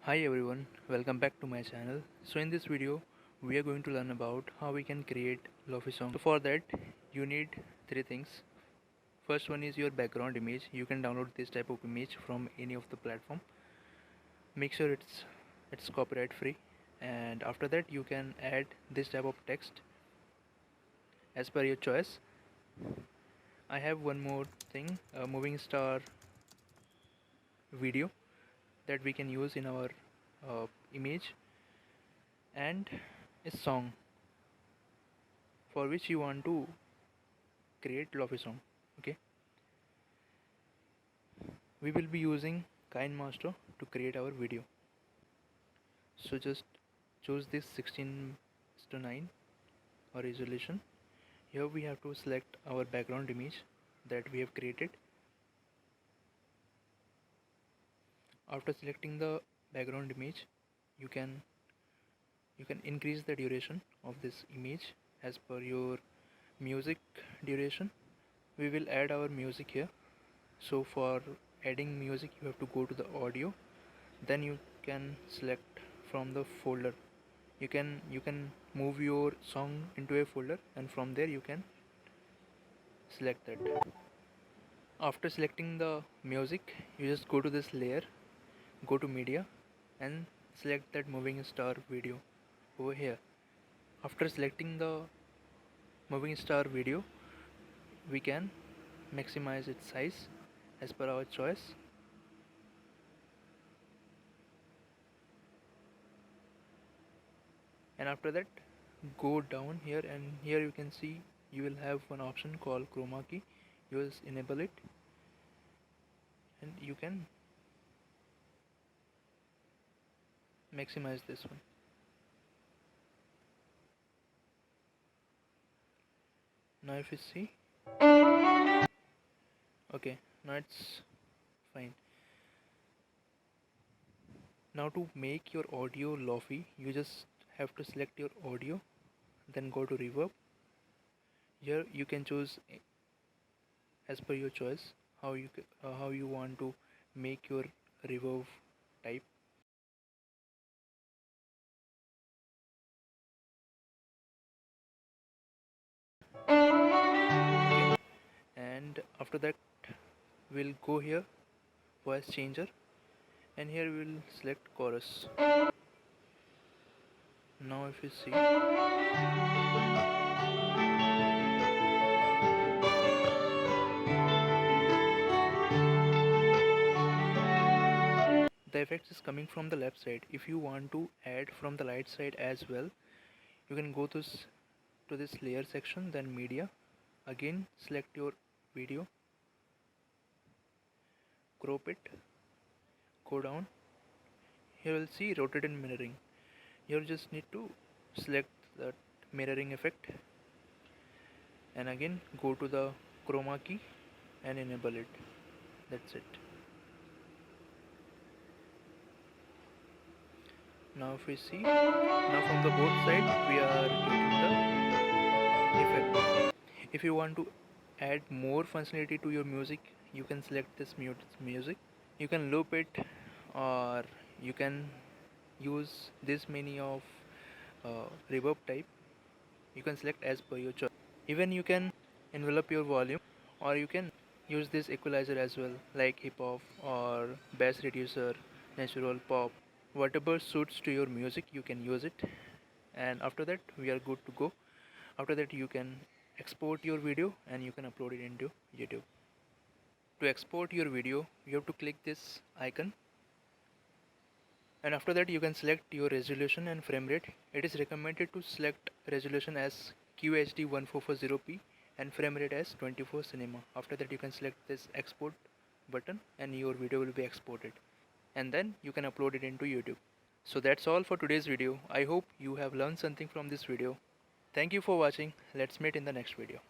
Hi everyone, welcome back to my channel. So in this video we are going to learn about how we can create Lofi song. So for that you need three things. First one is your background image. You can download this type of image from any of the platform. Make sure it's copyright free, and after that you can add this type of text as per your choice. I have one more thing, a moving star video that we can use in our image, and a song for which you want to create Lofi song. Okay, we will be using KineMaster to create our video. So just choose this 16:9 or resolution. Here we have to select our background image that we have created. After selecting the background image, you can increase the duration of this image as per your music duration. We will add our music here. So for adding music you have to go to the audio, then you can select from the folder. You can move your song into a folder, and from there you can select that. After selecting the music, you just go to this layer, go to media, and select that moving star video over here. After selecting the moving star video, we can maximize its size as per our choice. And after that, go down here, and here you can see you will have one option called chroma key. You just enable it, and you can maximize this one. Now if you see, okay, now it's fine. Now to make your audio Lofi, you just have to select your audio, then go to reverb. Here you can choose as per your choice how you want to make your reverb type. Okay. And after that we'll go here, voice changer, and here we'll select chorus. Now if you see, the effects is coming from the left side. If you want to add from the right side as well, you can go to this layer section, then media, again select your video, crop it, go down. Here we'll see rotate and mirroring. Here you just need to select the mirroring effect, and again go to the chroma key and enable it. That's it. Now if we see, now from the both sides we are getting the effect. If you want to add more functionality to your music, you can select this music. You can loop it, or you can use this many of reverb type. You can select as per your choice. Even you can envelop your volume, or you can use this equalizer as well, like hip hop or bass reducer, natural pop. Whatever suits to your music you can use it, and after that we are good to go. After that you can export your video and you can upload it into YouTube. To export your video you have to click this icon, and after that you can select your resolution and frame rate. It is recommended to select resolution as QHD 1440p and frame rate as 24 cinema. After that you can select this export button and your video will be exported, and then you can upload it into YouTube. So that's all for today's video. I hope you have learned something from this video. Thank you for watching. Let's meet in the next video.